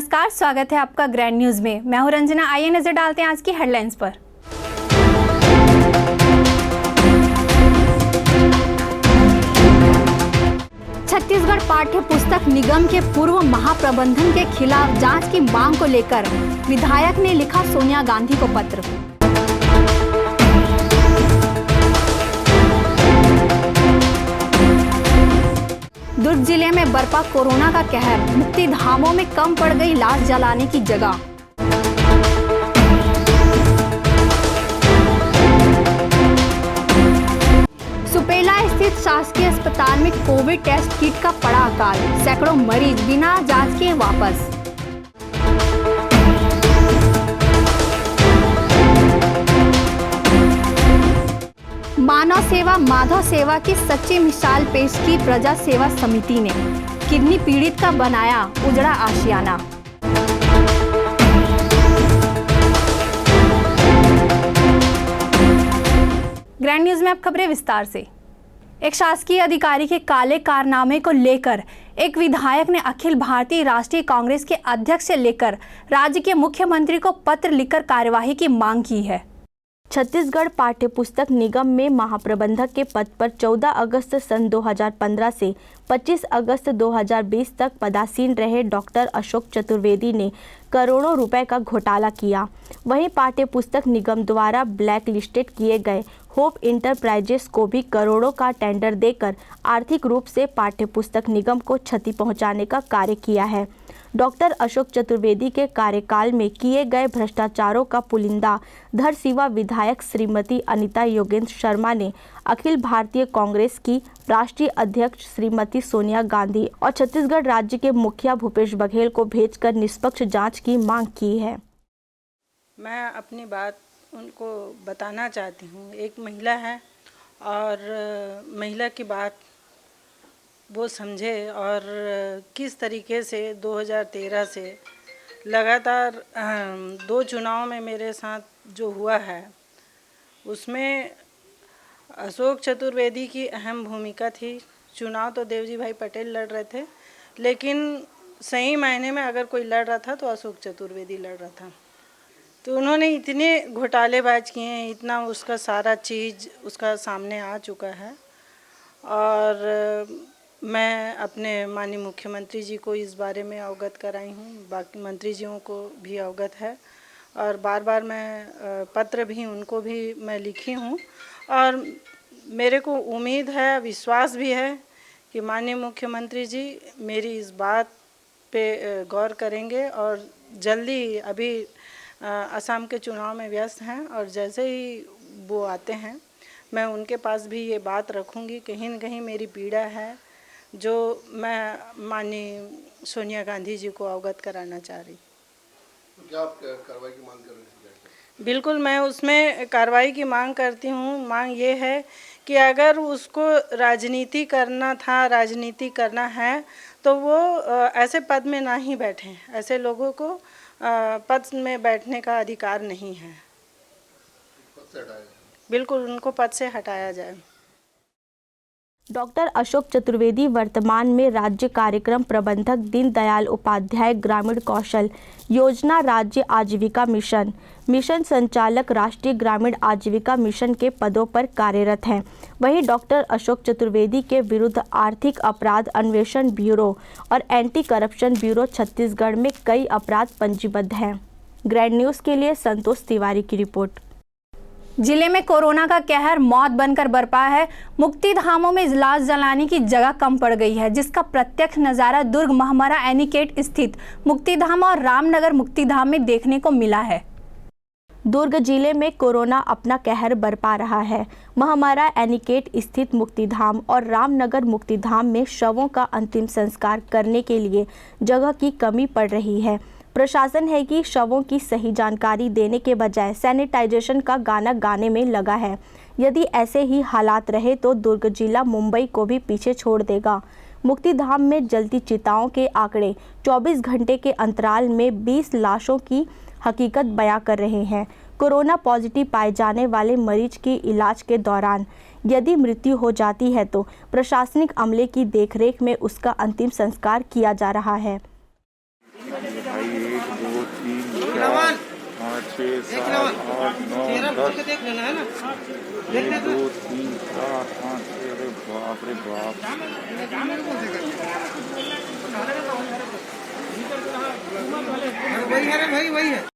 नमस्कार, स्वागत है आपका ग्रैंड न्यूज में। मैं हूं रंजना। आइए नजर डालते हैं आज की हेडलाइंस पर। छत्तीसगढ़ पाठ्य पुस्तक निगम के पूर्व महाप्रबंधन के खिलाफ जांच की मांग को लेकर विधायक ने लिखा सोनिया गांधी को पत्र। दुर्ग जिले में बरपा कोरोना का कहर, मुक्ति धामों में कम पड़ गई लाश जलाने की जगह। सुपेला स्थित शासकीय अस्पताल में कोविड टेस्ट किट का पड़ा अकाल, सैकड़ों मरीज बिना जांच के वापस। मानव सेवा माधव सेवा की सच्ची मिसाल पेश की प्रजा सेवा समिति ने, किडनी पीड़ित का बनाया उजड़ा आशियाना। ग्रैंड न्यूज में अब खबरें विस्तार से। एक शासकीय अधिकारी के काले कारनामे को लेकर एक विधायक ने अखिल भारतीय राष्ट्रीय कांग्रेस के अध्यक्ष से लेकर राज्य के मुख्यमंत्री को पत्र लिखकर कार्यवाही की मांग की है। छत्तीसगढ़ पाठ्यपुस्तक निगम में महाप्रबंधक के पद पर 14 अगस्त सन 2015 से 25 अगस्त 2020 तक पदासीन रहे डॉक्टर अशोक चतुर्वेदी ने करोड़ों रुपए का घोटाला किया। वहीं पाठ्यपुस्तक निगम द्वारा ब्लैक लिस्टेड किए गए होप इंटरप्राइजेस को भी करोड़ों का टेंडर देकर आर्थिक रूप से पाठ्यपुस्तक निगम को क्षति पहुंचाने का कार्य किया है। डॉक्टर अशोक चतुर्वेदी के कार्यकाल में किए गए भ्रष्टाचारों का पुलिंदा धरसीवा विधायक श्रीमती अनिता योगेंद्र शर्मा ने अखिल भारतीय कांग्रेस की राष्ट्रीय अध्यक्ष श्रीमती सोनिया गांधी और छत्तीसगढ़ राज्य के मुखिया भूपेश बघेल को भेजकर निष्पक्ष जांच की मांग की है। मैं अपनी बात उनको बताना चाहती हूँ। एक महिला है और महिला की बात वो समझे और किस तरीके से 2013 से लगातार 2 चुनाव में मेरे साथ जो हुआ है उसमें अशोक चतुर्वेदी की अहम भूमिका थी। चुनाव तो देवजी भाई पटेल लड़ रहे थे, लेकिन सही मायने में अगर कोई लड़ रहा था तो अशोक चतुर्वेदी लड़ रहा था। तो उन्होंने इतने घोटालेबाज किए हैं, इतना उसका सारा चीज़ उसका सामने आ चुका है। और मैं अपने माननीय मुख्यमंत्री जी को इस बारे में अवगत कराई हूँ, बाकी मंत्री जियों को भी अवगत है और बार बार मैं पत्र भी उनको भी मैं लिखी हूँ। और मेरे को उम्मीद है, विश्वास भी है कि माननीय मुख्यमंत्री जी मेरी इस बात पे गौर करेंगे और जल्दी, अभी असम के चुनाव में व्यस्त हैं और जैसे ही वो आते हैं मैं उनके पास भी ये बात रखूँगी। कहीं न कहीं मेरी पीड़ा है जो मैं माननीय सोनिया गांधी जी को अवगत कराना चाह रही। तो क्या आप कार्रवाई की मांग कर रहे हैं? बिल्कुल, मैं उसमें कार्रवाई की मांग करती हूँ। मांग ये है कि अगर उसको राजनीति करना था, राजनीति करना है तो वो ऐसे पद में ना ही बैठें। ऐसे लोगों को पद में बैठने का अधिकार नहीं है। बिल्कुल, उनको पद से हटाया जाए। डॉक्टर अशोक चतुर्वेदी वर्तमान में राज्य कार्यक्रम प्रबंधक दीनदयाल उपाध्याय ग्रामीण कौशल योजना राज्य आजीविका मिशन संचालक राष्ट्रीय ग्रामीण आजीविका मिशन के पदों पर कार्यरत हैं। वहीं डॉक्टर अशोक चतुर्वेदी के विरुद्ध आर्थिक अपराध अन्वेषण ब्यूरो और एंटी करप्शन ब्यूरो छत्तीसगढ़ में कई अपराध पंजीबद्ध हैं। ग्रैंड न्यूज़ के लिए संतोष तिवारी की रिपोर्ट। जिले में कोरोना का कहर मौत बनकर बरपा है। मुक्ति धामों में लाश जलाने की जगह कम पड़ गई है, जिसका प्रत्यक्ष नज़ारा दुर्ग महामारा एनीकेट स्थित मुक्तिधाम और रामनगर मुक्तिधाम में देखने को मिला है। दुर्ग जिले में कोरोना अपना कहर बरपा रहा है। महामारा एनीकेट स्थित मुक्तिधाम और रामनगर मुक्तिधाम में शवों का अंतिम संस्कार करने के लिए जगह की कमी पड़ रही है। प्रशासन है कि शवों की सही जानकारी देने के बजाय सैनिटाइजेशन का गाना गाने में लगा है। यदि ऐसे ही हालात रहे तो दुर्ग जिला मुंबई को भी पीछे छोड़ देगा। मुक्तिधाम में जलती चिताओं के आंकड़े 24 घंटे के अंतराल में 20 लाशों की हकीकत बयां कर रहे हैं। कोरोना पॉजिटिव पाए जाने वाले मरीज की इलाज के दौरान यदि मृत्यु हो जाती है तो प्रशासनिक अमले की देखरेख में उसका अंतिम संस्कार किया जा रहा है। 6, 7, 8, 9, 10, 1, 2, 3, 4, 5, अरे बाप रे बाप। वही है।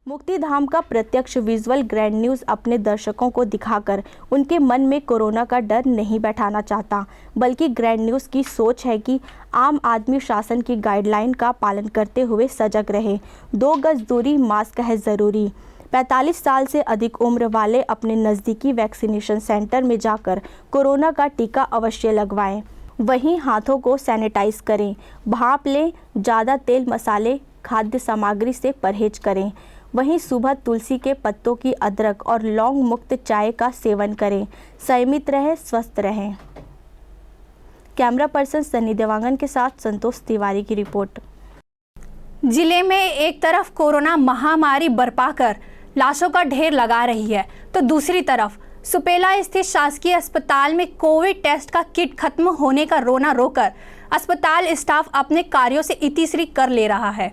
मुक्तिधाम का प्रत्यक्ष विजुअल ग्रैंड न्यूज़ अपने दर्शकों को दिखाकर उनके मन में कोरोना का डर नहीं बैठाना चाहता, बल्कि ग्रैंड न्यूज़ की सोच है कि आम आदमी शासन की गाइडलाइन का पालन करते हुए सजग रहे। 2 गज दूरी, मास्क है ज़रूरी। 45 साल से अधिक उम्र वाले अपने नज़दीकी वैक्सीनेशन सेंटर में जाकर कोरोना का टीका अवश्य लगवाएं। वहीं हाथों को सैनिटाइज करें, भाप लें, ज़्यादा तेल मसाले खाद्य सामग्री से परहेज करें। वहीं सुबह तुलसी के पत्तों की अदरक और लौंग मुक्त चाय का सेवन करें। संयमित रहें, स्वस्थ रहें। कैमरा पर्सन सनी देवांगन के साथ संतोष तिवारी की रिपोर्ट। जिले में एक तरफ कोरोना महामारी बरपा कर लाशों का ढेर लगा रही है, तो दूसरी तरफ सुपेला स्थित शासकीय अस्पताल में कोविड टेस्ट का किट खत्म होने का रोना रोकर अस्पताल स्टाफ अपने कार्यों से इतिश्री कर ले रहा है।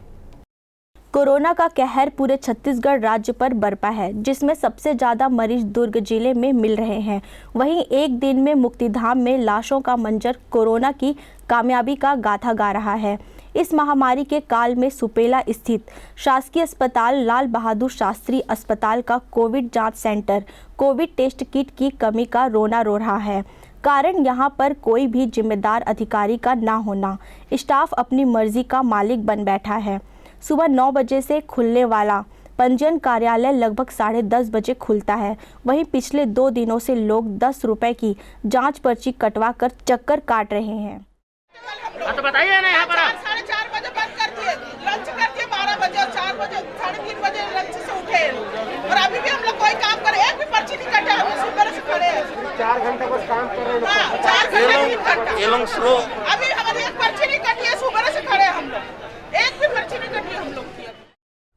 कोरोना का कहर पूरे छत्तीसगढ़ राज्य पर बरपा है, जिसमें सबसे ज़्यादा मरीज दुर्ग जिले में मिल रहे हैं। वहीं एक दिन में मुक्तिधाम में लाशों का मंजर कोरोना की कामयाबी का गाथा गा रहा है। इस महामारी के काल में सुपेला स्थित शासकीय अस्पताल लाल बहादुर शास्त्री अस्पताल का कोविड जांच सेंटर कोविड टेस्ट किट की कमी का रोना रो रहा है। कारण यहां पर कोई भी जिम्मेदार अधिकारी का ना होना। स्टाफ अपनी मर्जी का मालिक बन बैठा है। सुबह 9 बजे से खुलने वाला पंजीयन कार्यालय लगभग 10:30 बजे खुलता है। वहीं पिछले 2 दिनों से लोग 10 रुपए की जांच पर्ची कटवा कर चक्कर काट रहे हैं। तो बताइए ना, यहाँ पर 4:30 बजे बंद कर दिए, लंच कर दिए 12 बजे और 4 बजे 3:30 बजे लंच से उठे और अभी भी हम लोग कोई काम करे, एक भी पर्ची नहीं कटे। हम सुबह से खड़े हैं, 4 घंटे बस काम कर रहे हैं। 4 घंटे नहीं कटा, ये लोग स्लो। अभी हमारी एक पर्ची नहीं कटी है, सुबह से खड़े हैं हम लोग, एक भी पर्ची नहीं कटी हम लोग की।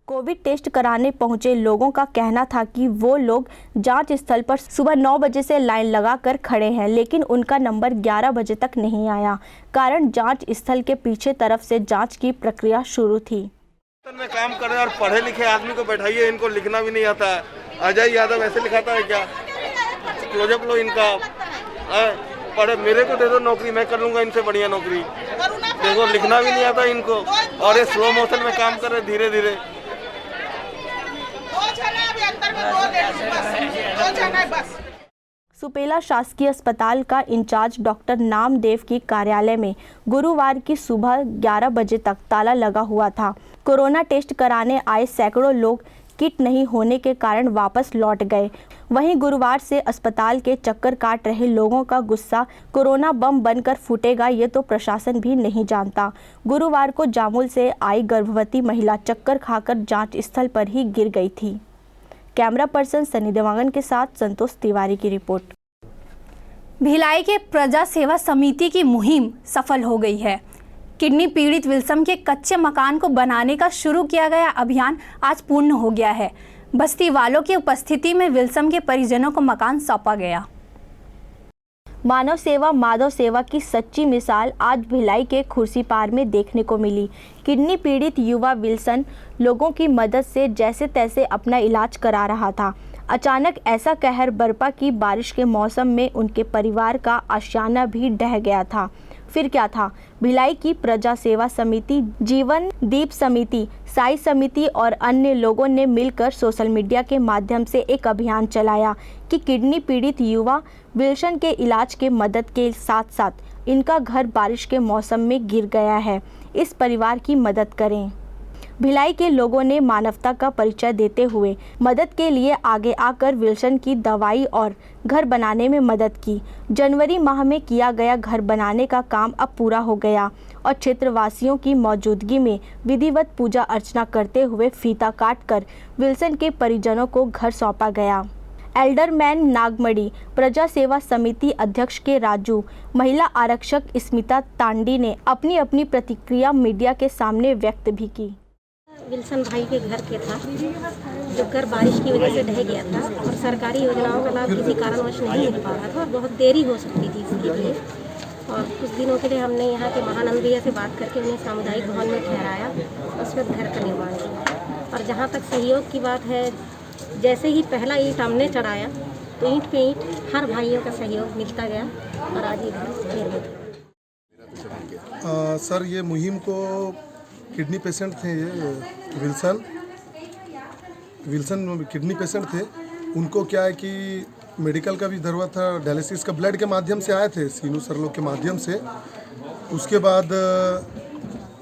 कोविड टेस्ट कराने पहुंचे लोगों का कहना था कि वो लोग जांच स्थल पर सुबह 9 बजे से लाइन लगाकर खड़े हैं, लेकिन उनका नंबर 11 बजे तक नहीं आया। कारण जांच स्थल के पीछे तरफ से जांच की प्रक्रिया शुरू थी। में काम कर रहे हैं और पढ़े लिखे आदमी को बैठाइए, इनको लिखना भी नहीं आता है। अजय यादव ऐसे लिखाता है क्या? क्लोजअप लो इनका, पढ़े मेरे को दे दो नौकरी, मैं कर लूंगा इनसे बढ़िया नौकरी। देखो लिखना भी नहीं आता इनको और ये स्लो मोशन में काम कर रहे धीरे धीरे। सुपेला शासकीय अस्पताल का इंचार्ज डॉक्टर नामदेव की कार्यालय में गुरुवार की सुबह 11 बजे तक ताला लगा हुआ था। कोरोना टेस्ट कराने आए सैकड़ों लोग किट नहीं होने के कारण वापस लौट गए। वहीं गुरुवार से अस्पताल के चक्कर काट रहे लोगों का गुस्सा कोरोना बम बनकर फूटेगा, ये तो प्रशासन भी नहीं जानता। गुरुवार को जामुल से आई गर्भवती महिला चक्कर खाकर जांच स्थल पर ही गिर गई थी। कैमरा पर्सन सनी देवांगन के साथ संतोष तिवारी की रिपोर्ट। भिलाई के प्रजा सेवा समिति की मुहिम सफल हो गई है। किडनी पीड़ित विल्सम के कच्चे मकान को बनाने का शुरू किया गया अभियान आज पूर्ण हो गया है। बस्ती वालों की उपस्थिति में विल्सम के परिजनों को मकान सौंपा गया। मानव सेवा माधव सेवा की सच्ची मिसाल आज भिलाई के खुर्सीपार में देखने को मिली। किडनी पीड़ित युवा विल्सन लोगों की मदद से जैसे तैसे अपना इलाज करा रहा था। अचानक ऐसा कहर बरपा कि बारिश के मौसम में उनके परिवार का आशियाना भी ढह गया था। फिर क्या था? भिलाई की प्रजा सेवा समिति, जीवन दीप समिति, साई समिति और अन्य लोगों ने मिलकर सोशल मीडिया के माध्यम से एक अभियान चलाया कि किडनी पीड़ित युवा विल्सन के इलाज के मदद के साथ साथ इनका घर बारिश के मौसम में गिर गया है, इस परिवार की मदद करें। भिलाई के लोगों ने मानवता का परिचय देते हुए मदद के लिए आगे आकर विल्सन की दवाई और घर बनाने में मदद की। जनवरी माह में किया गया घर बनाने का काम अब पूरा हो गया और क्षेत्रवासियों की मौजूदगी में विधिवत पूजा अर्चना करते हुए फीता काटकर विल्सन के परिजनों को घर सौंपा गया। एल्डरमैन नागमड़ी, प्रजा सेवा समिति अध्यक्ष के राजू, महिला आरक्षक स्मिता तांडी ने अपनी अपनी प्रतिक्रिया मीडिया के सामने व्यक्त भी की। विल्सन भाई के घर के था जो घर बारिश की वजह से ढह गया था और सरकारी योजनाओं का लाभ किसी कारणवश नहीं मिल पा रहा था और बहुत देरी हो सकती थी इसके लिए। और कुछ दिनों के लिए हमने यहाँ के महानंद भैया से बात करके उन्हें सामुदायिक भवन में ठहराया, उसके बाद घर का निर्माण किया। और जहाँ तक सहयोग की बात है, जैसे ही पहला ईंट हमने चढ़ाया तो ईंट पे ईंट हर भाइयों का सहयोग मिलता गया और आज ये घर निर्मित है। सर, ये मुहिम को किडनी पेशेंट थे, ये विल्सन किडनी पेशेंट थे। उनको क्या है कि मेडिकल का भी ज़रूरत था, डायलिसिस का ब्लड के माध्यम से आए थे, सीनू सरलोग के माध्यम से। उसके बाद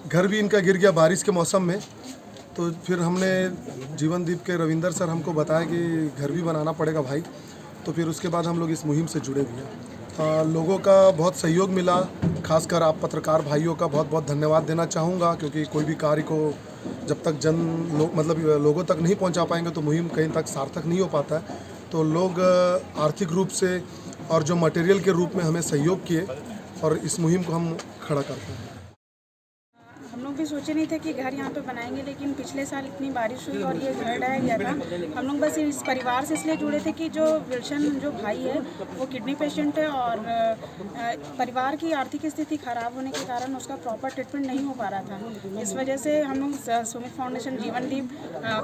घर भी इनका गिर गया बारिश के मौसम में। तो फिर हमने जीवनदीप के रविंदर सर हमको बताया कि घर भी बनाना पड़ेगा भाई। तो फिर उसके बाद हम लोग इस मुहिम से जुड़े भी हैं। लोगों का बहुत सहयोग मिला, खासकर आप पत्रकार भाइयों का बहुत बहुत धन्यवाद देना चाहूँगा, क्योंकि कोई भी कार्य को जब तक लोगों तक नहीं पहुँचा पाएंगे तो मुहिम कहीं तक सार्थक नहीं हो पाता है। तो लोग आर्थिक रूप से और जो मटेरियल के रूप में हमें सहयोग किए और इस मुहिम को हम खड़ा करते हैं। हम लोग भी सोचे नहीं थे कि घर यहाँ पे बनाएंगे, लेकिन पिछले साल इतनी बारिश हुई और ये घर ढह गया था। हम लोग बस इस परिवार से इसलिए जुड़े थे कि जो विल्सन जो भाई है वो किडनी पेशेंट है और परिवार की आर्थिक स्थिति खराब होने के कारण उसका प्रॉपर ट्रीटमेंट नहीं हो पा रहा था। इस वजह से हम लोग सुमित फाउंडेशन, जीवनदीप,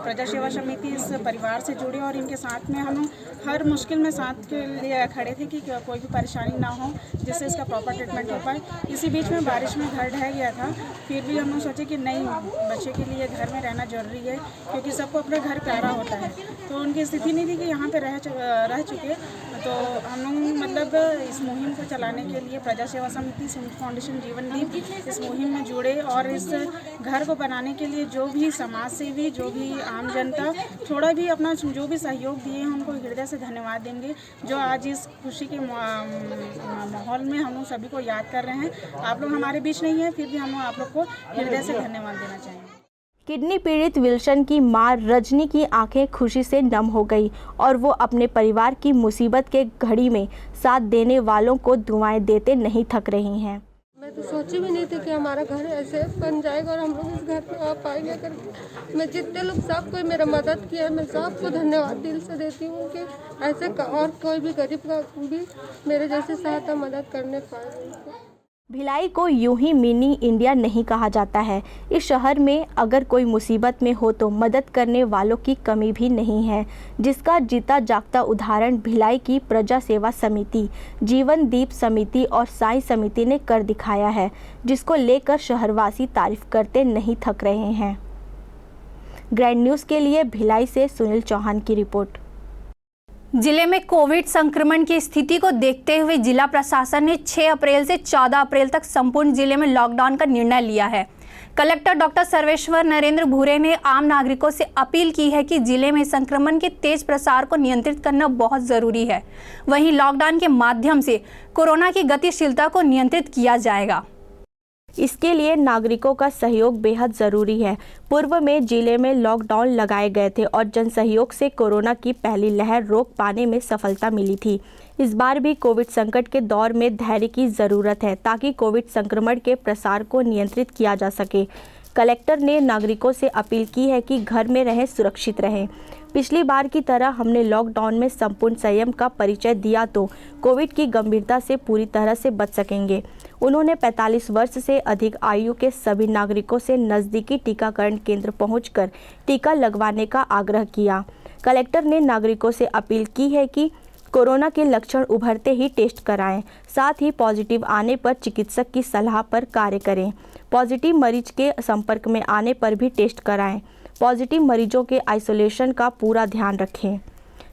प्रजा सेवा समिति इस परिवार से जुड़े और इनके साथ में हम लोग हर मुश्किल में साथ के लिए खड़े थे कि कोई भी परेशानी ना हो, जिससे इसका प्रॉपर ट्रीटमेंट हो पाए। इसी बीच में बारिश में घर ढह गया था, फिर भी हम लोग सोचे कि नहीं, बच्चे के लिए घर में रहना जरूरी है, क्योंकि सबको अपना घर प्यारा होता है। तो उनकी स्थिति नहीं थी कि यहाँ पे रह चुके। तो हम लोग मतलब इस मुहिम को चलाने के लिए प्रजा सेवा समिति, सुमित फाउंडेशन, जीवनदीप इस मुहिम में जुड़े और इस घर को बनाने के लिए जो भी समाज सेवी, जो भी आम जनता थोड़ा भी अपना जो भी सहयोग दिए हैं उनको हृदय से धन्यवाद देंगे, जो आज इस खुशी के माहौल में हम लोग सभी को याद कर रहे हैं। आप लोग हमारे बीच नहीं है, फिर भी हम आप लोग को हृदय से धन्यवाद देना चाहेंगे। किडनी पीड़ित विल्सन की मां रजनी की आंखें खुशी से नम हो गई और वो अपने परिवार की मुसीबत के घड़ी में साथ देने वालों को दुआएं देते नहीं थक रही हैं। मैं तो सोची भी नहीं थी कि हमारा घर ऐसे बन जाएगा और हम लोग इस घर में आ पाएंगे करके। मैं जितने लोग सब कोई मेरा मदद किया, मैं सबको धन्यवाद दिल से देती हूँ कि ऐसे और कोई भी गरीब का भी मेरे जैसे सहायता मदद करने पाए। भिलाई को यूं ही मिनी इंडिया नहीं कहा जाता है। इस शहर में अगर कोई मुसीबत में हो तो मदद करने वालों की कमी भी नहीं है, जिसका जीता जागता उदाहरण भिलाई की प्रजा सेवा समिति, जीवनदीप समिति और साई समिति ने कर दिखाया है, जिसको लेकर शहरवासी तारीफ करते नहीं थक रहे हैं। ग्रैंड न्यूज़ के लिए भिलाई से सुनील चौहान की रिपोर्ट। जिले में कोविड संक्रमण की स्थिति को देखते हुए जिला प्रशासन ने 6 अप्रैल से 14 अप्रैल तक संपूर्ण जिले में लॉकडाउन का निर्णय लिया है। कलेक्टर डॉक्टर सर्वेश्वर नरेंद्र भूरे ने आम नागरिकों से अपील की है कि जिले में संक्रमण के तेज प्रसार को नियंत्रित करना बहुत जरूरी है। वहीं लॉकडाउन के माध्यम से कोरोना की गतिशीलता को नियंत्रित किया जाएगा। इसके लिए नागरिकों का सहयोग बेहद ज़रूरी है। पूर्व में जिले में लॉकडाउन लगाए गए थे और जन सहयोग से कोरोना की पहली लहर रोक पाने में सफलता मिली थी। इस बार भी कोविड संकट के दौर में धैर्य की ज़रूरत है ताकि कोविड संक्रमण के प्रसार को नियंत्रित किया जा सके। कलेक्टर ने नागरिकों से अपील की है कि घर में रहें, सुरक्षित रहें। पिछली बार की तरह हमने लॉकडाउन में संपूर्ण संयम का परिचय दिया तो कोविड की गंभीरता से पूरी तरह से बच सकेंगे। उन्होंने 45 वर्ष से अधिक आयु के सभी नागरिकों से नज़दीकी टीकाकरण केंद्र पहुंचकर टीका लगवाने का आग्रह किया। कलेक्टर ने नागरिकों से अपील की है कि कोरोना के लक्षण उभरते ही टेस्ट कराएं, साथ ही पॉजिटिव आने पर चिकित्सक की सलाह पर कार्य करें। पॉजिटिव मरीज के संपर्क में आने पर भी टेस्ट कराएं। पॉजिटिव मरीजों के आइसोलेशन का पूरा ध्यान रखें।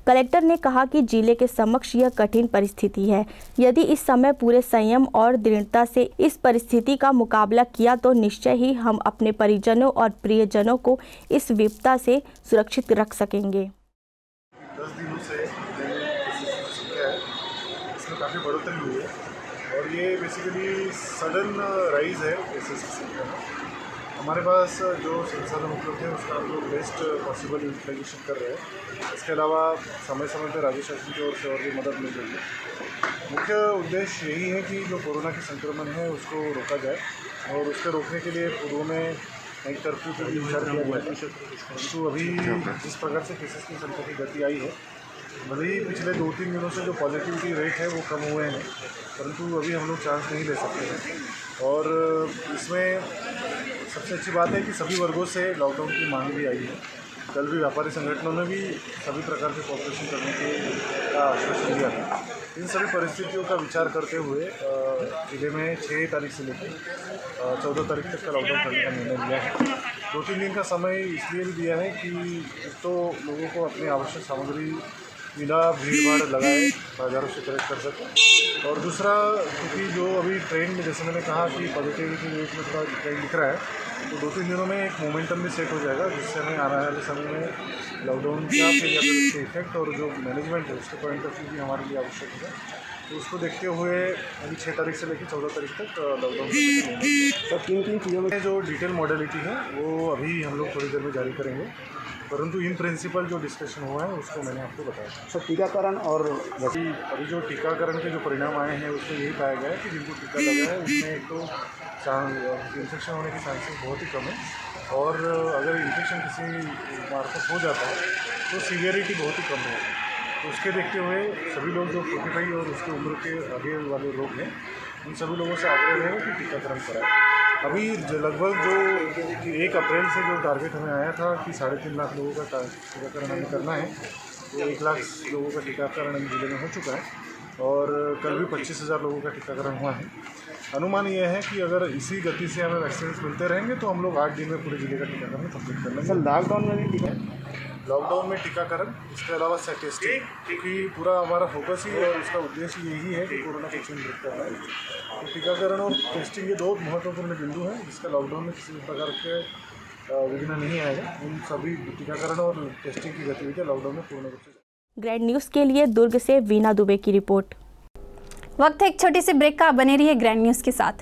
कलेक्टर ने कहा कि जिले के समक्ष यह कठिन परिस्थिति है। यदि इस समय पूरे संयम और दृढ़ता से इस परिस्थिति का मुकाबला किया तो निश्चय ही हम अपने परिजनों और प्रियजनों को इस विपदा से सुरक्षित रख सकेंगे। 10 दिनों से इसमें काफ़ी बढ़ोतरी हुई है और ये बेसिकली सडन राइज है केसेस की संख्या में। हमारे पास जो संसाधन उपलब्ध है उसका हम लोग बेस्ट पॉसिबल यूटिलाइजेशन कर रहे हैं। इसके अलावा समय समय पर राज्य शासन की ओर से और भी मदद मिल रही है। मुख्य उद्देश्य यही है कि जो कोरोना के संक्रमण है उसको रोका जाए और उसके रोकने के लिए पूर्व में एक कर्फ्यू का भी विचार किया गया है। परंतु अभी जिस प्रकार से केसेस की संख्या की गति आई है, भले ही पिछले 2-3 दिनों से जो पॉजिटिविटी रेट है वो कम हुए हैं, परंतु अभी हम लोग चांस नहीं ले सकते हैं। और इसमें सबसे अच्छी बात है कि सभी वर्गों से लॉकडाउन की मांग भी आई है। कल भी व्यापारी संगठनों ने भी सभी प्रकार के कॉपरेशन करने का आश्वासन दिया था। इन सभी परिस्थितियों का विचार करते हुए जिले में 6 तारीख से लेकर 14 तारीख तक का लॉकडाउन करने का निर्णय लिया है। 2-3 दिन का समय इसलिए भी दिया है कि तो लोगों को अपनी आवश्यक सामग्री बिना भीड़-भाड़ लगाए बाज़ारों से कलेक्ट कर सकें। और दूसरा, क्योंकि जो अभी ट्रेंड में, जैसे मैंने कहा कि पॉजिटिविटी रेट में थोड़ा ट्रेंड दिख रहा है, तो 2-3 दिनों में एक मोमेंटम भी सेट हो जाएगा, जिससे हमें आने वाले समय में लॉकडाउन का फिर या फिर उसके इफेक्ट और जो मैनेजमेंट है उसके पॉइंट ऑफ व्यू भी हमारे लिए आवश्यक है। तो उसको देखते हुए अभी 6 तारीख से लेकर 14 तारीख तक लॉकडाउन तो किन चीज़ों में जो डिटेल मॉडलिटी है वो अभी हम लोग थोड़ी देर में जारी करेंगे, परंतु इन प्रिंसिपल जो डिस्कशन हुआ है उसको मैंने आपको बताया। सर, टीकाकरण और अभी जो टीकाकरण के जो परिणाम आए हैं उसमें यही पाया गया है कि जिनको टीका लगा है उसमें एक तो इन्फेक्शन होने के चांसेस बहुत ही कम है, और अगर इन्फेक्शन किसी मार्फत हो जाता है तो सीवियरिटी बहुत ही कम है। तो उसके देखते हुए सभी लोग जो 45 और उसके उम्र के आगे वाले लोग हैं, उन सभी लोगों से आग्रह रहेगा कि टीकाकरण कराएं। अभी लगभग जो 1 अप्रैल से जो टारगेट हमें आया था कि 3.5 लाख लोगों का टीकाकरण हमें करना है, तो 1 लाख लोगों का टीकाकरण जिले में हो चुका है और कल भी 25,000 लोगों का टीकाकरण हुआ है। अनुमान यह है कि अगर इसी गति से हमें वैक्सीन मिलते रहेंगे तो हम लोग 8 दिन में पूरे जिले का टीकाकरण कंप्लीट कर लेंगे। लॉकडाउन में भी लॉकडाउन में टीकाकरण, इसके अलावा टेस्टिंग, क्योंकि पूरा हमारा फोकस ही और उसका उद्देश्य यही है कि कोरोना को चिन्हित करना है। तो टीकाकरण और टेस्टिंग ये 2 महत्वपूर्ण बिंदु हैं जिसका लॉकडाउन में किसी भी प्रकार के विघ्न नहीं आएगा। उन सभी टीकाकरण और टेस्टिंग की गतिविधियाँ लॉकडाउन में पूर्ण रूप से। ग्रैंड न्यूज़ के लिए दुर्ग से वीना दुबे की रिपोर्ट। वक्त है एक छोटी सी ब्रेक का, बने रहिए ग्रैंड न्यूज़ के साथ।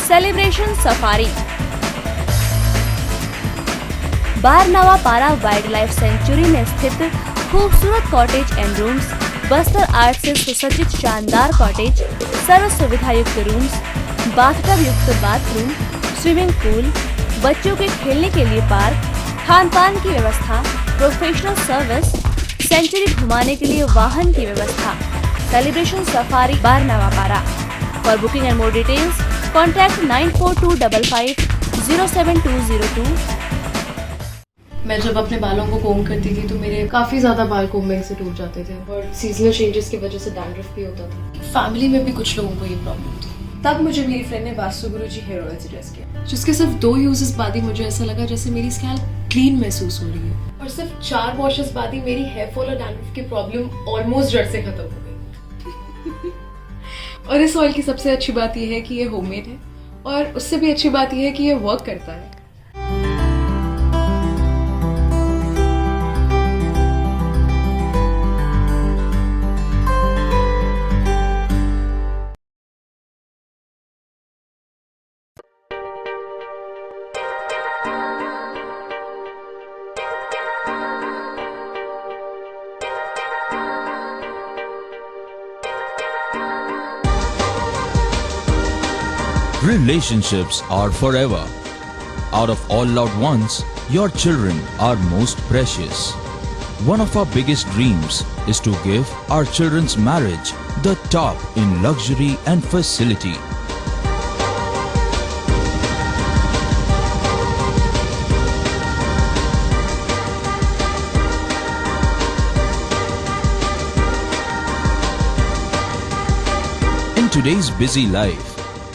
सेलिब्रेशन सफारी बारनावा पारा वाइल्ड लाइफ सेंचुरी में स्थित खूबसूरत cottage and rooms, Bastar art से सुसज्जित शानदार कॉटेज, सर्व सुविधा युक्त रूम्स, बाथटब युक्त बाथरूम, स्विमिंग पूल, बच्चों के खेलने के लिए पार्क, खान पान की व्यवस्था, प्रोफेशनल सर्विस, सेंचुरी घुमाने के लिए वाहन की व्यवस्था। सेलिब्रेशन सफारी बारनावा पारा। For booking and more details contact 9425507202। मैं जब अपने बालों को कोम करती थी तो मेरे काफ़ी ज़्यादा बाल कोम्बिंग से टूट जाते थे और सीजनल चेंजेस की वजह से डैंड्रफ भी होता था। फैमिली में भी कुछ लोगों को ये प्रॉब्लम थी। तब मुझे मेरी फ्रेंड ने वास्तु गुरुजी हेयर ऑयल सजेस्ट किया, जिसके सिर्फ 2 यूजेस बाद ही मुझे ऐसा लगा जैसे मेरी स्कैल्प क्लीन महसूस हो रही है, और सिर्फ 4 वॉशेस बाद ही मेरी हेयर फॉल और डैंड्रफ की प्रॉब्लम ऑलमोस्ट जड़ से खत्म हो गई। और इस ऑयल की सबसे अच्छी बात यह है कि ये होममेड है, और उससे भी अच्छी बात यह है कि ये वर्क करता है। Relationships are forever. Out of all loved ones, your children are most precious. One of our biggest dreams is to give our children's marriage the top in luxury and facility. In today's busy life,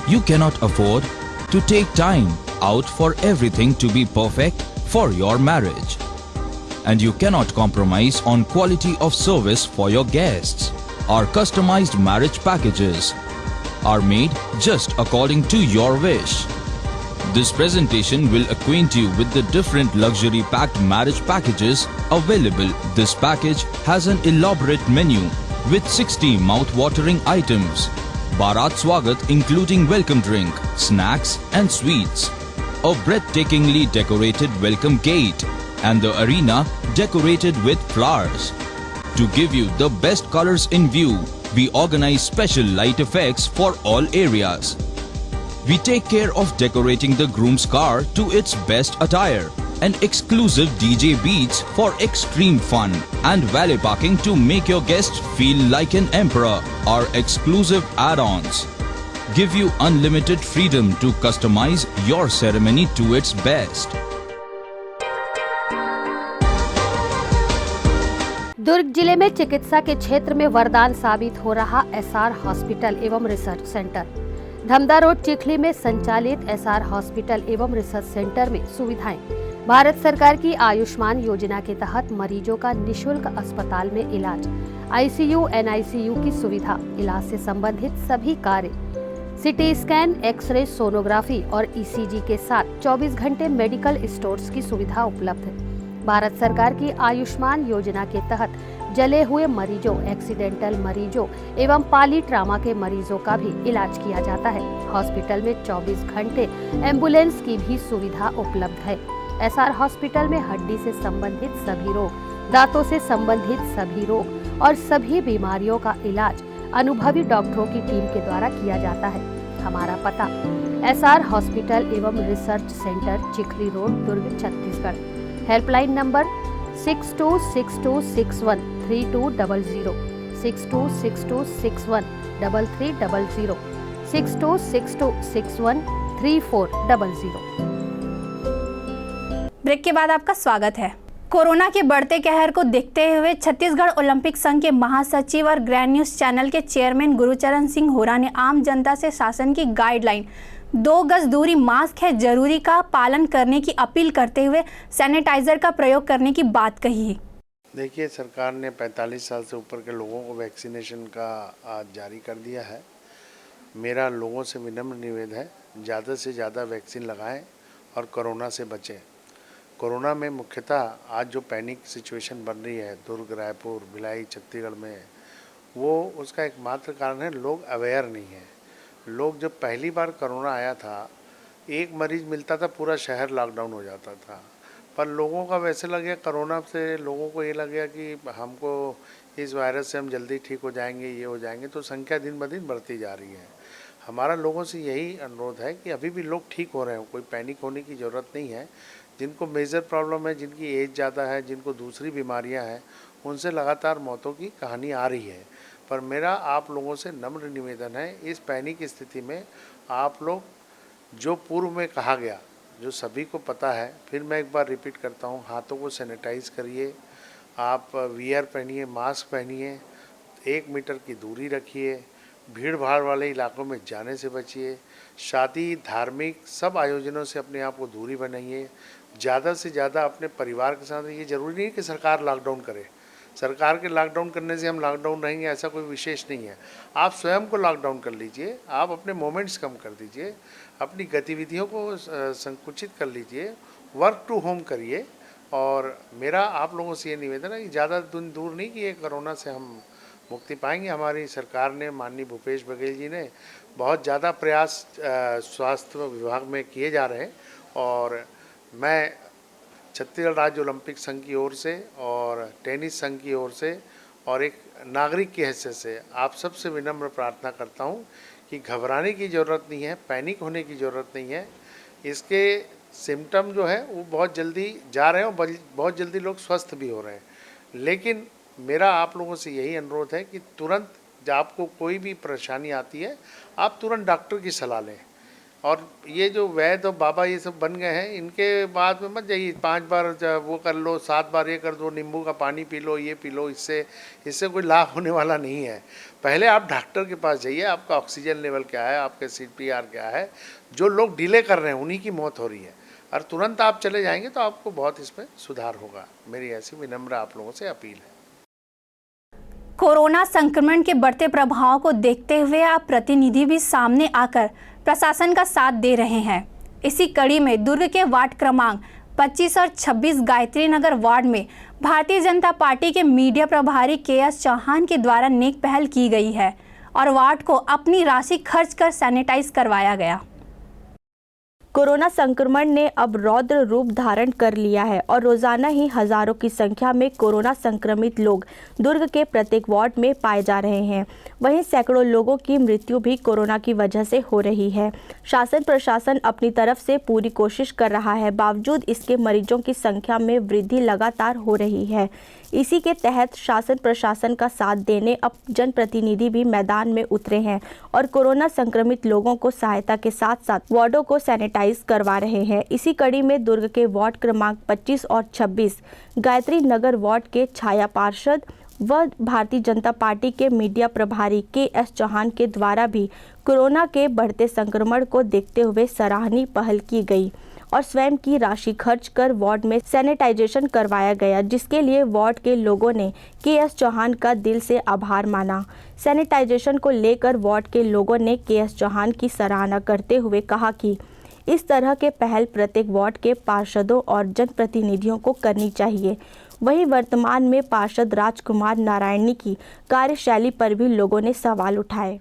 you cannot afford to take time out for everything to be perfect for your marriage. And you cannot compromise on quality of service for your guests. Our customized marriage packages are made just according to your wish. This presentation will acquaint you with the different luxury packed marriage packages available. This package has an elaborate menu with 60 mouth-watering items. Bharat Swagat including welcome drink, snacks and sweets. A breathtakingly decorated welcome gate and the arena decorated with flowers. To give you the best colors in view, we organize special light effects for all areas. We take care of decorating the groom's car to its best attire and exclusive DJ beats for extreme fun and valet parking to make your guests feel like an emperor. Our exclusive add-ons give you unlimited freedom to customize your ceremony to its best. दुर्ग जिले में चिकित्सा के क्षेत्र में वरदान साबित हो रहा एसआर हॉस्पिटल एवं research centre. Dhamda road Chikhli में संचालित एसआर हॉस्पिटल एवं रिसर्च सेंटर में सुविधाएं भारत सरकार की आयुष्मान योजना के तहत मरीजों का निशुल्क अस्पताल में इलाज, आईसीयू एनआईसीयू की सुविधा, इलाज से संबंधित सभी कार्य, सिटी स्कैन, एक्सरे, सोनोग्राफी और ईसीजी के साथ 24 घंटे मेडिकल स्टोर्स की सुविधा उपलब्ध है। भारत सरकार की आयुष्मान योजना के तहत जले हुए मरीजों, एक्सीडेंटल मरीजों एवं पाली ट्रामा के मरीजों का भी इलाज किया जाता है। हॉस्पिटल में 24 घंटे एम्बुलेंस की भी सुविधा उपलब्ध है। एसआर हॉस्पिटल में हड्डी से संबंधित सभी रोग, दांतों से संबंधित सभी रोग और सभी बीमारियों का इलाज अनुभवी डॉक्टरों की टीम के द्वारा किया जाता है। हमारा पता एसआर हॉस्पिटल एवं research centre, Chikhli road, Durg, Chhattisgarh. Helpline number 6262613200, 6262613300, 6262613400। Break के बाद आपका स्वागत है। कोरोना के बढ़ते कहर को देखते हुए छत्तीसगढ़ ओलंपिक संघ के महासचिव और ग्रैंड न्यूज चैनल के चेयरमैन गुरुचरण सिंह होरा ने आम जनता से शासन की गाइडलाइन 2 गज दूरी, मास्क है जरूरी का पालन करने की अपील करते हुए सैनिटाइजर का प्रयोग करने की बात कही है। देखिए, सरकार ने 45 साल से ऊपर के लोगों को वैक्सीनेशन का आज जारी कर दिया है। मेरा लोगों से विनम्र निवेदन है, ज़्यादा से ज़्यादा वैक्सीन लगाएं और कोरोना से बचें। कोरोना में मुख्यतः आज जो पैनिक सिचुएशन बन रही है दुर्ग, रायपुर, भिलाई, छत्तीसगढ़ में, वो उसका एकमात्र कारण है लोग अवेयर नहीं हैं। लोग जब पहली बार कोरोना आया था, एक मरीज मिलता था, पूरा शहर लॉकडाउन हो जाता था। पर लोगों का वैसे लगे, कोरोना से लोगों को ये लगे कि हमको इस वायरस से हम जल्दी ठीक हो जाएंगे, ये हो जाएंगे, तो संख्या दिन ब दिन बढ़ती जा रही है। हमारा लोगों से यही अनुरोध है कि अभी भी लोग ठीक हो रहे हो, कोई पैनिक होने की ज़रूरत नहीं है। जिनको मेजर प्रॉब्लम है, जिनकी एज ज़्यादा है, जिनको दूसरी बीमारियां हैं, उनसे लगातार मौतों की कहानी आ रही है। पर मेरा आप लोगों से नम्र निवेदन है, इस पैनिक स्थिति में आप लोग जो पूर्व में कहा गया, जो सभी को पता है, फिर मैं एक बार रिपीट करता हूँ, हाथों को सैनिटाइज करिए, आप वीआर पहनिए, मास्क पहनिए, 1 मीटर की दूरी रखिए, भीड़ भाड़ वाले इलाकों में जाने से बचिए, शादी, धार्मिक सब आयोजनों से अपने आप को दूरी बनाइए, ज़्यादा से ज़्यादा अपने परिवार के साथ। ये ज़रूरी नहीं कि सरकार लॉकडाउन करे, सरकार के लॉकडाउन करने से हम लॉकडाउन रहेंगे ऐसा कोई विशेष नहीं है। आप स्वयं को लॉकडाउन कर लीजिए, आप अपने मोमेंट्स कम कर दीजिए, अपनी गतिविधियों को संकुचित कर लीजिए, वर्क टू होम करिए। और मेरा आप लोगों से ये निवेदन है कि ज़्यादा दूर नहीं कि ये कोरोना से हम मुक्ति पाएंगे। हमारी सरकार ने, माननीय भूपेश बघेल जी ने बहुत ज़्यादा प्रयास स्वास्थ्य विभाग में किए जा रहे हैं। और मैं छत्तीसगढ़ राज्य ओलंपिक संघ की ओर से और टेनिस संघ की ओर से और एक नागरिक की हैसियत से आप सबसे विनम्र प्रार्थना करता हूं कि घबराने की ज़रूरत नहीं है, पैनिक होने की ज़रूरत नहीं है। इसके सिम्टम जो है वो बहुत जल्दी जा रहे हैं और बहुत जल्दी लोग स्वस्थ भी हो रहे हैं। लेकिन मेरा आप लोगों से यही अनुरोध है कि तुरंत जब आपको कोई भी परेशानी आती है, आप तुरंत डॉक्टर की सलाह लें। और ये जो वैद्य और बाबा ये सब बन गए हैं, इनके बाद में मत जाइए 5 बार वो कर लो, 7 बार ये कर दो, नींबू का पानी पी लो, ये पी लो, इससे कोई लाभ होने वाला नहीं है। पहले आप डॉक्टर के पास जाइए, आपका ऑक्सीजन लेवल क्या है, आपका CPR क्या है। जो लोग डिले कर रहे हैं उन्हीं की मौत हो रही है, और तुरंत आप चले जाएंगे तो आपको बहुत इसमें सुधार होगा। मेरी ऐसी विनम्र आप लोगों से अपील है। कोरोना संक्रमण के बढ़ते प्रभाव को देखते हुए अब प्रतिनिधि भी सामने आकर प्रशासन का साथ दे रहे हैं। इसी कड़ी में दुर्ग के वार्ड क्रमांक 25 और 26 गायत्री नगर वार्ड में भारतीय जनता पार्टी के मीडिया प्रभारी KS चौहान के द्वारा नेक पहल की गई है और वार्ड को अपनी राशि खर्च कर सैनिटाइज करवाया गया। कोरोना संक्रमण ने अब रौद्र रूप धारण कर लिया है और रोजाना ही हजारों की संख्या में कोरोना संक्रमित लोग दुर्ग के प्रत्येक वार्ड में पाए जा रहे हैं। वहीं सैकड़ों लोगों की मृत्यु भी कोरोना की वजह से हो रही है। शासन प्रशासन अपनी तरफ से पूरी कोशिश कर रहा है, बावजूद इसके मरीजों की संख्या में वृद्धि लगातार हो रही है। इसी के तहत शासन प्रशासन का साथ देने अब जनप्रतिनिधि भी मैदान में उतरे हैं और कोरोना संक्रमित लोगों को सहायता के साथ साथ वार्डों को सैनिटाइज करवा रहे हैं। इसी कड़ी में दुर्ग के वार्ड क्रमांक 25 और 26 गायत्री नगर वार्ड के छाया पार्षद व भारतीय जनता पार्टी के मीडिया प्रभारी KS चौहान के द्वारा भी कोरोना के बढ़ते संक्रमण को देखते हुए सराहनीय पहल की गई और स्वयं की राशि खर्च कर वार्ड में सैनिटाइजेशन करवाया गया, जिसके लिए वार्ड के लोगों ने KS चौहान का दिल से आभार माना। सैनिटाइजेशन को लेकर वार्ड के लोगों ने KS चौहान की सराहना करते हुए कहा कि इस तरह के पहल प्रत्येक वार्ड के पार्षदों और जनप्रतिनिधियों को करनी चाहिए। वहीं वर्तमान में पार्षद राजकुमार नारायणी की कार्यशैली पर भी लोगों ने सवाल उठाए।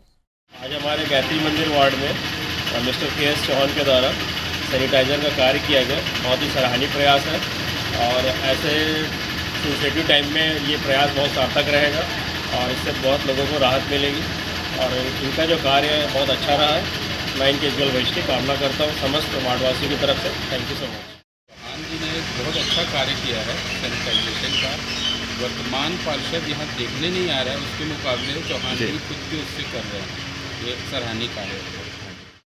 आज हमारे गायत्री मंदिर वार्ड में मिस्टर KS चौहान के द्वारा सैनिटाइज़र का कार्य किया गया, बहुत ही सराहनीय प्रयास है और ऐसे सेंसिटिव टाइम में ये प्रयास बहुत सार्थक रहेगा और इससे बहुत लोगों को राहत मिलेगी और इनका जो कार्य है बहुत अच्छा रहा है। मैं इनके उज्ज्वल भविष्य की कामना करता हूँ समस्त वार्डवासियों की तरफ से। Thank you so much. Chauhan ji ने एक बहुत अच्छा कार्य किया है सैनिटाइजेशन का। वर्तमान पार्षद यहाँ देखने नहीं आ रहा है, उसके मुकाबले चौहान जी खुद भी उससे कर रहे हैं। ये सराहनीय कार्य है।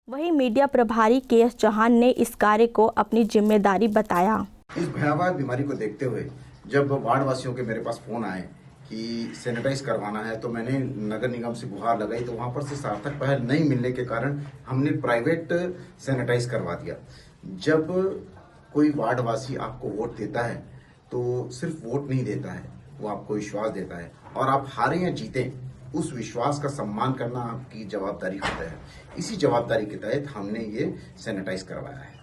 वहीं मीडिया प्रभारी KS चौहान ने इस कार्य को अपनी जिम्मेदारी बताया। इस भयावह बीमारी को देखते हुए जब वार्डवासियों के मेरे पास फोन आए कि सैनिटाइज करवाना है तो मैंने नगर निगम से गुहार लगाई, तो वहां पर से सार्थक पहल नहीं मिलने के कारण हमने प्राइवेट सैनिटाइज करवा दिया। जब कोई वार्डवासी आपको वोट देता है तो सिर्फ वोट नहीं देता है, वो आपको विश्वास देता है और आप हारे या जीते उस विश्वास का सम्मान करना आपकी जवाबदारी होता है। इसी जवाबदारी के तहत हमने ये सैनिटाइज करवाया है।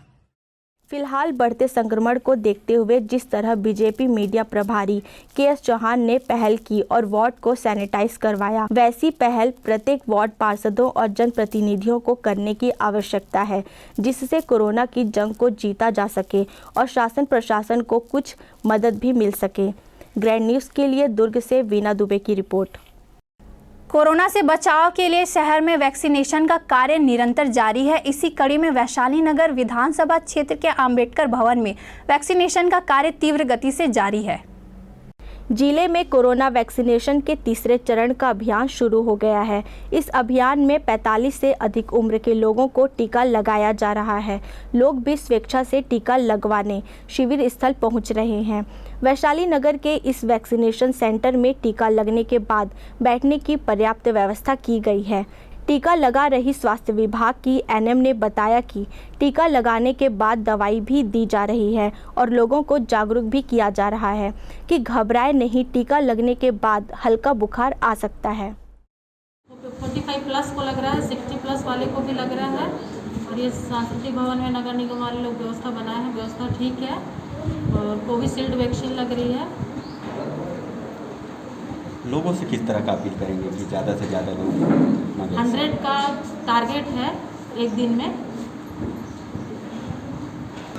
फिलहाल बढ़ते संक्रमण को देखते हुए जिस तरह बीजेपी मीडिया प्रभारी KS चौहान ने पहल की और वार्ड को सैनिटाइज करवाया, वैसी पहल प्रत्येक वार्ड पार्षदों और जनप्रतिनिधियों को करने की आवश्यकता है, जिससे कोरोना की जंग को जीता जा सके और शासन प्रशासन को कुछ मदद भी मिल सके। ग्रैंड न्यूज़ के लिए दुर्ग से वीना दुबे की रिपोर्ट। कोरोना से बचाव के लिए शहर में वैक्सीनेशन का कार्य निरंतर जारी है। इसी कड़ी में वैशाली नगर विधानसभा क्षेत्र के अंबेडकर भवन में वैक्सीनेशन का कार्य तीव्र गति से जारी है। जिले में कोरोना वैक्सीनेशन के तीसरे चरण का अभियान शुरू हो गया है। इस अभियान में 45 से अधिक उम्र के लोगों को टीका लगाया जा रहा है। लोग भी स्वेच्छा से टीका लगवाने शिविर स्थल पहुंच रहे हैं। वैशाली नगर के इस वैक्सीनेशन सेंटर में टीका लगने के बाद बैठने की पर्याप्त व्यवस्था की गई है। टीका लगा रही स्वास्थ्य विभाग की NM ने बताया कि टीका लगाने के बाद दवाई भी दी जा रही है और लोगों को जागरूक भी किया जा रहा है कि घबराए नहीं, टीका लगने के बाद हल्का बुखार आ सकता है। 45 प्लस को लग रहा है, 60 प्लस वाले को भी लग रहा है और ये सांस्कृतिक भवन में नगर निगम वाले लोग व्यवस्था बनाए हैं, व्यवस्था ठीक है और कोविशील्ड वैक्सीन लग रही है। लोगों से किस तरह का अपील करेंगे कि ज़्यादा से ज़्यादा लोग 100 का टारगेट है एक दिन में।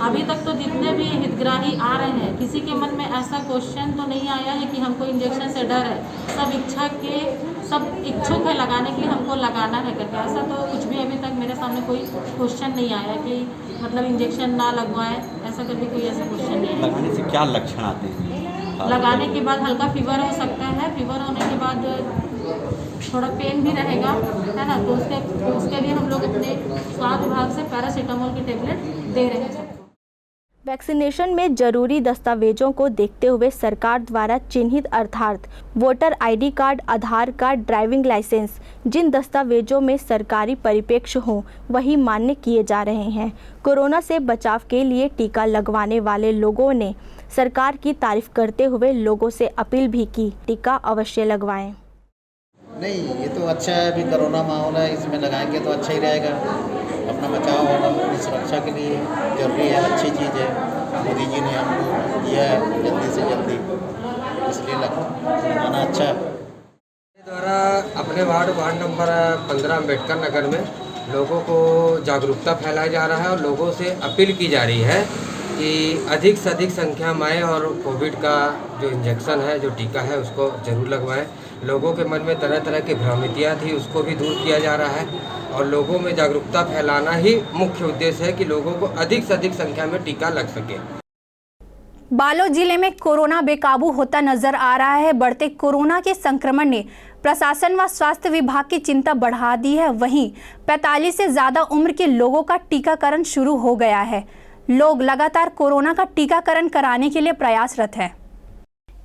अभी तक तो जितने भी हितग्राही आ रहे हैं, किसी के मन में ऐसा क्वेश्चन तो नहीं आया है कि हमको इंजेक्शन से डर है। सब इच्छुक है लगाने के लिए, हमको लगाना है करके। ऐसा तो कुछ भी अभी तक मेरे सामने कोई क्वेश्चन नहीं आया कि मतलब इंजेक्शन ना लगवाएं, ऐसा करके कोई ऐसा क्वेश्चन नहीं है। लगाने से क्या लक्षण आते हैं? लगाने के बाद हल्का फीवर हो सकता है, फीवर होने के बाद थोड़ा पेन भी रहेगा, है ना, तो उसके लिए हम लोग अपने स्वास्थ्य विभाग से पैरासीटामोल की टेबलेट दे रहे हैं। वैक्सीनेशन में जरूरी दस्तावेजों को देखते हुए सरकार द्वारा चिन्हित अर्थात वोटर ID कार्ड, आधार कार्ड, ड्राइविंग लाइसेंस जिन दस्तावेजों में सरकारी परिप्रेक्ष्य हों वही मान्य किए जा रहे हैं। कोरोना से बचाव के लिए टीका लगवाने वाले लोगों ने सरकार की तारीफ करते हुए लोगों से अपील भी की, टीका अवश्य लगवाएं। नहीं, ये तो अच्छा है। अभी कोरोना माहौल है, इसमें लगाएंगे तो अच्छा ही रहेगा। अपना बचाव होगा, अपनी सुरक्षा के लिए जरूरी है, अच्छी चीज़ है। मोदी जी ने हमको दिया है जल्दी से जल्दी, इसलिए लगाना अच्छा है। द्वारा अपने वार्ड नंबर 15 अम्बेडकर नगर में लोगों को जागरूकता फैलाया जा रहा है और लोगों से अपील की जा रही है कि अधिक से अधिक संख्या में आए और कोविड का जो इंजेक्शन है, जो टीका है, उसको ज़रूर लगवाएं। लोगों के मन में तरह तरह की भ्रांतियाँ थी, उसको भी दूर किया जा रहा है और लोगों में जागरूकता फैलाना ही मुख्य उद्देश्य है कि लोगों को अधिक से अधिक संख्या में टीका लग सके। बालोद जिले में कोरोना बेकाबू होता नजर आ रहा है। बढ़ते कोरोना के संक्रमण ने प्रशासन व स्वास्थ्य विभाग की चिंता बढ़ा दी है। वहीं 45 से ज्यादा उम्र के लोगों का टीकाकरण शुरू हो गया है। लोग लगातार कोरोना का टीकाकरण कराने के लिए प्रयासरत हैं।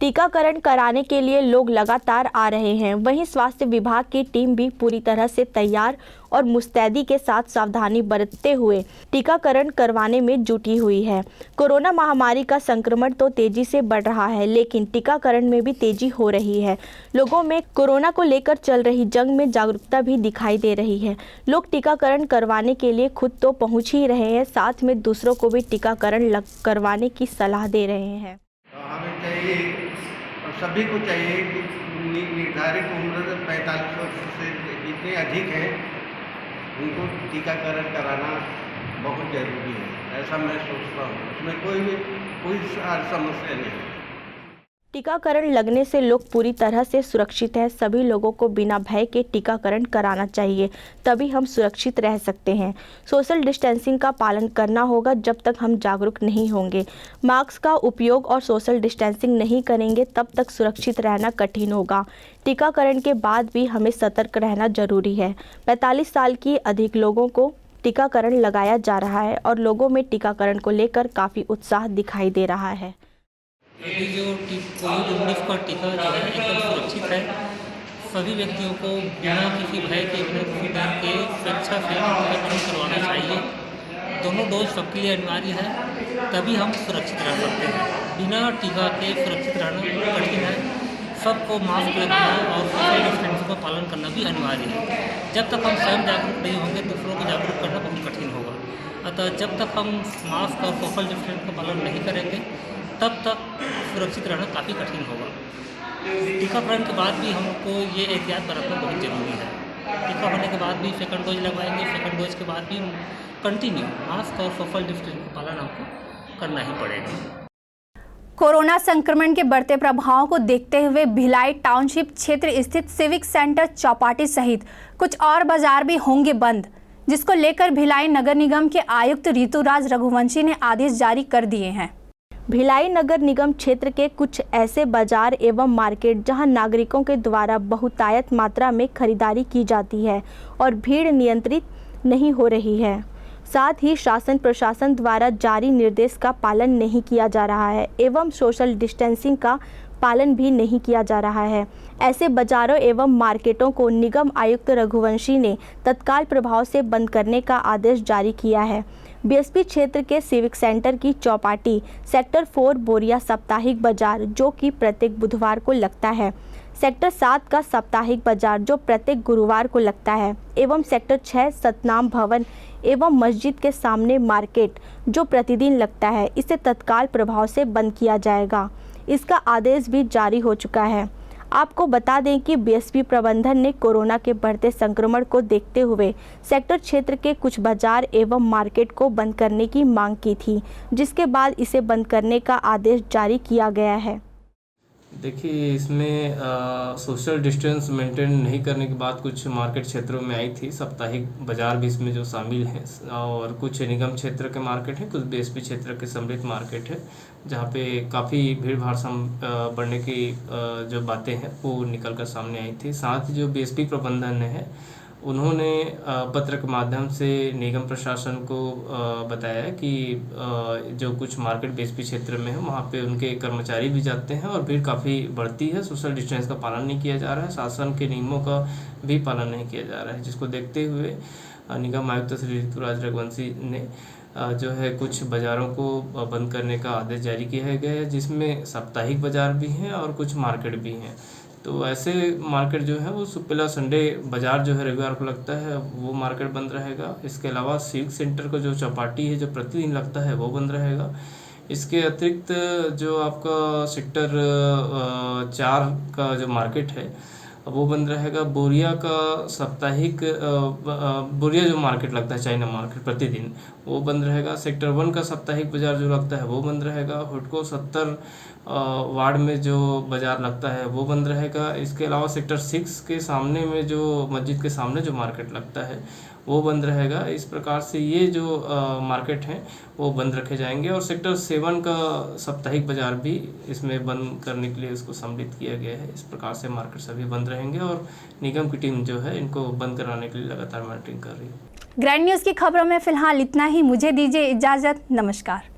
टीकाकरण कराने के लिए लोग लगातार आ रहे हैं। वहीं स्वास्थ्य विभाग की टीम भी पूरी तरह से तैयार और मुस्तैदी के साथ सावधानी बरतते हुए टीकाकरण करवाने में जुटी हुई है। कोरोना महामारी का संक्रमण तो तेजी से बढ़ रहा है, लेकिन टीकाकरण में भी तेजी हो रही है। लोगों में कोरोना को लेकर चल रही जंग में जागरूकता भी दिखाई दे रही है। लोग टीकाकरण करवाने के लिए खुद तो पहुंच ही रहे हैं, साथ में दूसरों को भी टीकाकरण करवाने की सलाह दे रहे हैं। हमें चाहिए और सभी को चाहिए कि निर्धारित उम्र 45 वर्ष से जितने अधिक हैं उनको टीकाकरण कराना बहुत ज़रूरी है, ऐसा मैं सोचता हूँ। उसमें कोई समस्या नहीं है। टीकाकरण लगने से लोग पूरी तरह से सुरक्षित हैं। सभी लोगों को बिना भय के टीकाकरण कराना चाहिए, तभी हम सुरक्षित रह सकते हैं। सोशल डिस्टेंसिंग का पालन करना होगा जब तक हम जागरूक नहीं होंगे। मास्क का उपयोग और सोशल डिस्टेंसिंग नहीं करेंगे तब तक सुरक्षित रहना कठिन होगा। टीकाकरण के बाद भी हमें सतर्क रहना जरूरी है। 45 साल की अधिक लोगों को टीकाकरण लगाया जा रहा है और लोगों में टीकाकरण को लेकर काफ़ी उत्साह दिखाई दे रहा है। अभी जो कोविड-19 का टीका जो है एकदम सुरक्षित है। सभी व्यक्तियों को बिना किसी भय के, बिना किसी डर के स्वेच्छा से टीकाकरण करवाना चाहिए। दोनों डोज सबके लिए अनिवार्य है, तभी हम सुरक्षित रह सकते हैं। बिना टीका के सुरक्षित रहना कठिन है। सबको मास्क लगाना और सोशल डिस्टेंसिंग का पालन करना भी अनिवार्य है। जब तक हम स्वयं जागरूक नहीं होंगे, दूसरों को जागरूक करना बहुत कठिन होगा। अतः जब तक हम मास्क और सोशल डिस्टेंस का पालन नहीं करेंगे, तब तक सुरक्षित रहना काफ़ी कठिन होगा। टीकाकरण के बाद भी हमको ये एहतियात बरतना बहुत ज़रूरी है। टीका होने के बाद भी सेकंड डोज लगवाएंगे, सेकंड डोज के बाद भी कंटिन्यू मास्क और सोशल डिस्टेंस का पालन हमको करना ही पड़ेगा। कोरोना संक्रमण के बढ़ते प्रभाव को देखते हुए भिलाई टाउनशिप क्षेत्र स्थित सिविक सेंटर चौपाटी सहित कुछ और बाजार भी होंगे बंद, जिसको लेकर भिलाई नगर निगम के आयुक्त ऋतुराज रघुवंशी ने आदेश जारी कर दिए हैं। भिलाई नगर निगम क्षेत्र के कुछ ऐसे बाजार एवं मार्केट जहां नागरिकों के द्वारा बहुतायत मात्रा में खरीदारी की जाती है और भीड़ नियंत्रित नहीं हो रही है, साथ ही शासन प्रशासन द्वारा जारी निर्देश का पालन नहीं किया जा रहा है एवं सोशल डिस्टेंसिंग का पालन भी नहीं किया जा रहा है। ऐसे बाजारों एवं मार्केटों को निगम आयुक्त रघुवंशी ने तत्काल प्रभाव से बंद करने का आदेश जारी किया है। बीएसपी क्षेत्र के सिविक सेंटर की चौपाटी सेक्टर 4 बोरिया साप्ताहिक बाजार जो कि प्रत्येक बुधवार को लगता है, सेक्टर 7 का साप्ताहिक बाजार जो प्रत्येक गुरुवार को लगता है एवं सेक्टर 6 सतनाम भवन एवं मस्जिद के सामने मार्केट जो प्रतिदिन लगता है, इसे तत्काल प्रभाव से बंद किया जाएगा। इसका आदेश भी जारी हो चुका है। आपको बता दें कि बीएसपी प्रबंधन ने कोरोना के बढ़ते संक्रमण को देखते हुए सेक्टर क्षेत्र के कुछ बाजार एवं मार्केट को बंद करने की मांग की थी, जिसके बाद इसे बंद करने का आदेश जारी किया गया है। देखिए, इसमें सोशल डिस्टेंस मेंटेन नहीं करने के बाद कुछ मार्केट क्षेत्रों में आई थी। साप्ताहिक बाजार भी इसमें जो शामिल हैं और कुछ निगम क्षेत्र के मार्केट हैं, कुछ बीएसपी क्षेत्र के सम्मिलित मार्केट है, जहाँ पे काफ़ी भीड़ भाड़ बढ़ने की जो बातें हैं वो निकल कर सामने आई थी। साथ ही जो बीएसपी प्रबंधन है उन्होंने पत्र के माध्यम से निगम प्रशासन को बताया कि जो कुछ मार्केट बीएसपी क्षेत्र में है वहाँ पे उनके कर्मचारी भी जाते हैं और भीड़ काफ़ी बढ़ती है। सोशल डिस्टेंस का पालन नहीं किया जा रहा है, शासन के नियमों का भी पालन नहीं किया जा रहा है, जिसको देखते हुए निगम आयुक्त श्री ऋतुराज रघुवंशी ने जो है कुछ बाज़ारों को बंद करने का आदेश जारी किया गया है, जिसमें साप्ताहिक बाज़ार भी हैं और कुछ मार्केट भी हैं। तो ऐसे मार्केट जो है वो सुपेला संडे बाज़ार जो है रविवार को लगता है वो मार्केट बंद रहेगा। इसके अलावा सिल्क सेंटर का जो चौपाटी है जो प्रतिदिन लगता है वो बंद रहेगा। इसके अतिरिक्त जो आपका सेक्टर 4 का जो मार्केट है वो बंद रहेगा। बोरिया का साप्ताहिक बोरिया जो मार्केट लगता है चाइना मार्केट प्रतिदिन वो बंद रहेगा। सेक्टर 1 का साप्ताहिक बाज़ार जो लगता है वो बंद रहेगा। हुडको 70 वार्ड में जो बाज़ार लगता है वो बंद रहेगा। इसके अलावा सेक्टर 6 के सामने में जो मस्जिद के सामने जो मार्केट लगता है वो बंद रहेगा। इस प्रकार से ये जो मार्केट हैं वो बंद रखे जाएंगे और सेक्टर 7 का साप्ताहिक बाज़ार भी इसमें बंद करने के लिए इसको सम्मिलित किया गया है। इस प्रकार से मार्केट सभी बंद रहेंगे और निगम की टीम जो है इनको बंद कराने के लिए लगातार मॉनिटरिंग कर रही है। ग्रैंड न्यूज़ की खबरों में फिलहाल इतना ही। मुझे दीजिए इजाज़त। नमस्कार।